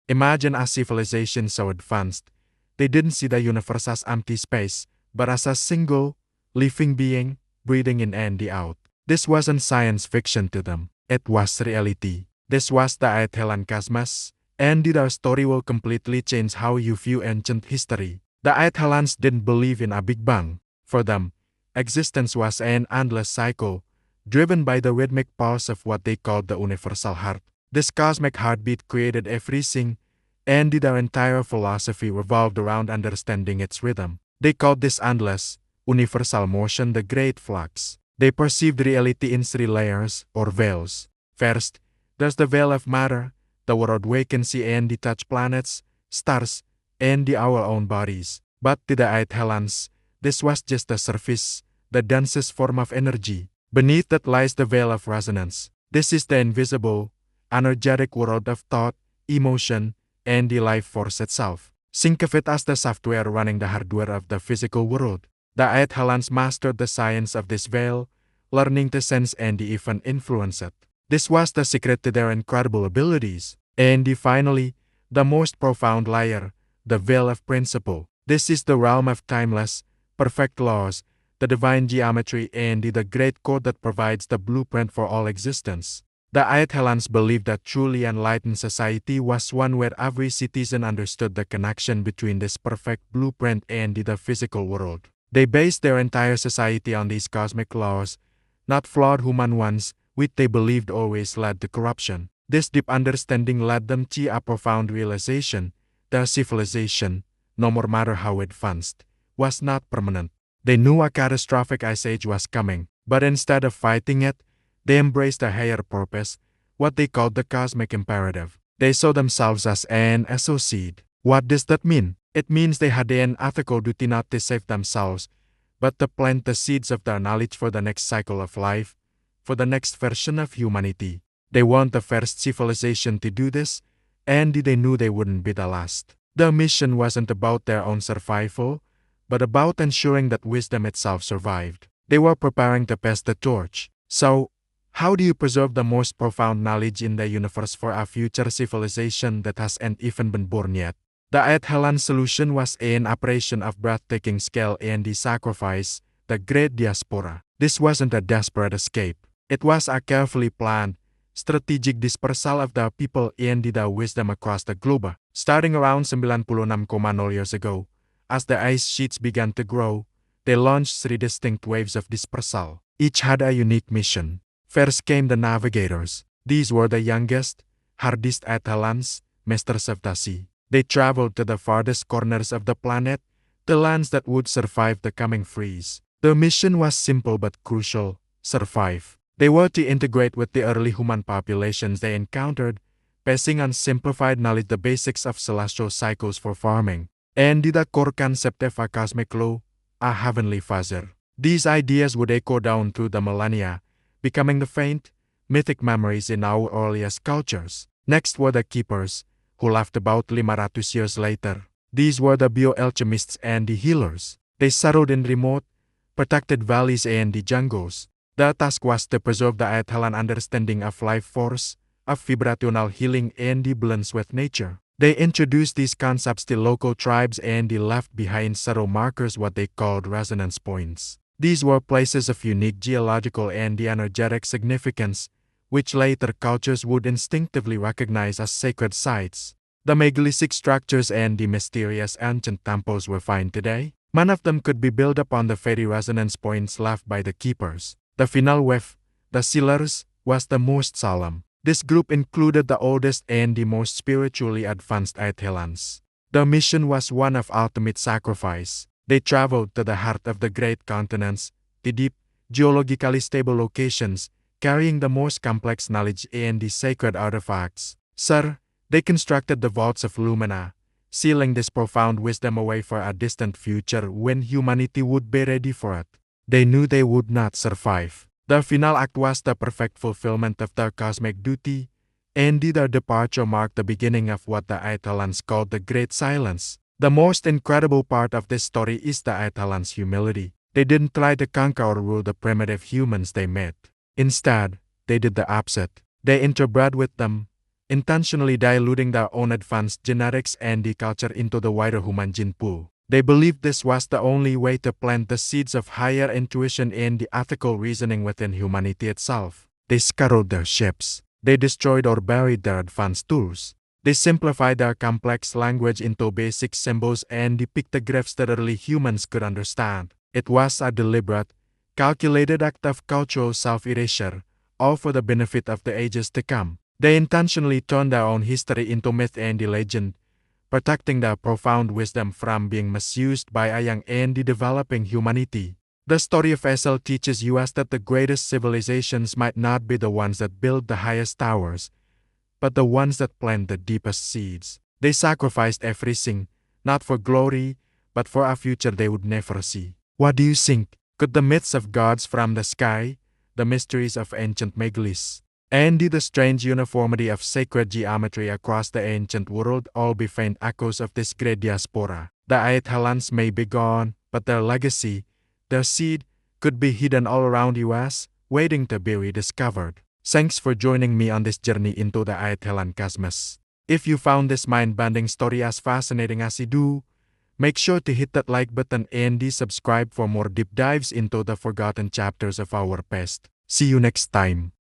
Imagine a civilization so advanced, they didn't see the universe as empty space, but as a single, living being, breathing in and out. This wasn't science fiction to them, it was reality. This was the Aethelan Cosmos, and the story will completely change how you view ancient history. The Aethelans didn't believe in a Big Bang. For them, existence was an endless cycle, driven by the rhythmic pulse of what they called the universal heart. This cosmic heartbeat created everything, and their entire philosophy revolved around understanding its rhythm. They called this endless, universal motion the Great Flux. They perceived reality in three layers, or veils. First, there's the veil of matter, the world we can see and touch planets, stars, and our own bodies. But to the Aethelans, this was just the surface, the densest form of energy. Beneath that lies the veil of resonance. This is the invisible, energetic world of thought, emotion, and the life force itself. Think of it as the software running the hardware of the physical world. The Aethelans mastered the science of this veil, learning to sense and even influence it. This was the secret to their incredible abilities. And finally, the most profound layer, the veil of principle. This is the realm of timeless, perfect laws, the divine geometry, and the great code that provides the blueprint for all existence. The Aethelans believed that truly enlightened society was one where every citizen understood the connection between this perfect blueprint and the physical world. They based their entire society on these cosmic laws, not flawed human ones, which they believed always led to corruption. This deep understanding led them to a profound realization: their civilization, no matter how advanced, was not permanent. They knew a catastrophic ice age was coming, but instead of fighting it, they embraced a higher purpose, what they called the cosmic imperative. They saw themselves as an associate. What does that mean? It means they had an ethical duty not to save themselves, but to plant the seeds of their knowledge for the next cycle of life, for the next version of humanity. They weren't the first civilization to do this, and they knew they wouldn't be the last. Their mission wasn't about their own survival, but about ensuring that wisdom itself survived. They were preparing to pass the torch. So, how do you preserve the most profound knowledge in the universe for a future civilization that hasn't even been born yet? The Aethelan solution was an operation of breathtaking scale and the sacrifice, the Great Diaspora. This wasn't a desperate escape. It was a carefully planned, strategic dispersal of the people and the wisdom across the globe. Starting around 96,0 years ago, as the ice sheets began to grow, they launched three distinct waves of dispersal. Each had a unique mission. First came the navigators. These were the youngest, hardest Aethelans, masters of the sea. They traveled to the farthest corners of the planet, the lands that would survive the coming freeze. Their mission was simple but crucial: survive. They were to integrate with the early human populations they encountered, passing on simplified knowledge, the basics of celestial cycles for farming, and the core concept of a cosmic law, a heavenly father. These ideas would echo down through the millennia, becoming the faint, mythic memories in our earliest cultures. Next were the keepers, who left about 500 years later. These were the bioalchemists and the healers. They settled in remote, protected valleys and the jungles. Their task was to preserve the Aethelan understanding of life force, of vibrational healing and the balance with nature. They introduced these concepts to local tribes and they left behind subtle markers, what they called resonance points. These were places of unique geological and the energetic significance, which later cultures would instinctively recognize as sacred sites. The megalithic structures and the mysterious ancient temples we find today, none of them could be built upon the very resonance points left by the keepers. The final wave, the sealers, was the most solemn. This group included the oldest and the most spiritually advanced Aethelans. Their mission was one of ultimate sacrifice. They traveled to the heart of the great continents, the deep, geologically stable locations, carrying the most complex knowledge and the sacred artifacts. Sir, they constructed the vaults of Lumina, sealing this profound wisdom away for a distant future when humanity would be ready for it. They knew they would not survive. The final act was the perfect fulfillment of their cosmic duty, and their departure marked the beginning of what the Aethelans called the Great Silence. The most incredible part of this story is the Aethelans' humility. They didn't try to conquer or rule the primitive humans they met. Instead, they did the opposite. They interbred with them, intentionally diluting their own advanced genetics and the culture into the wider human gene pool. They believed this was the only way to plant the seeds of higher intuition and the ethical reasoning within humanity itself. They scuttled their ships. They destroyed or buried their advanced tools. They simplified their complex language into basic symbols and the pictographs that early humans could understand. It was a deliberate, calculated act of cultural self-erasure, all for the benefit of the ages to come. They intentionally turned their own history into myth and the legend, protecting their profound wisdom from being misused by a young and developing humanity. The story of Aethel teaches us that the greatest civilizations might not be the ones that build the highest towers, but the ones that plant the deepest seeds. They sacrificed everything, not for glory, but for a future they would never see. What do you think? Could the myths of gods from the sky, the mysteries of ancient megaliths, and the strange uniformity of sacred geometry across the ancient world all be faint echoes of this great diaspora? The Aethelans may be gone, but their legacy, their seed, could be hidden all around us, waiting to be rediscovered. Thanks for joining me on this journey into the Aethelan Cosmos. If you found this mind-bending story as fascinating as I do, make sure to hit that like button and subscribe for more deep dives into the forgotten chapters of our past. See you next time.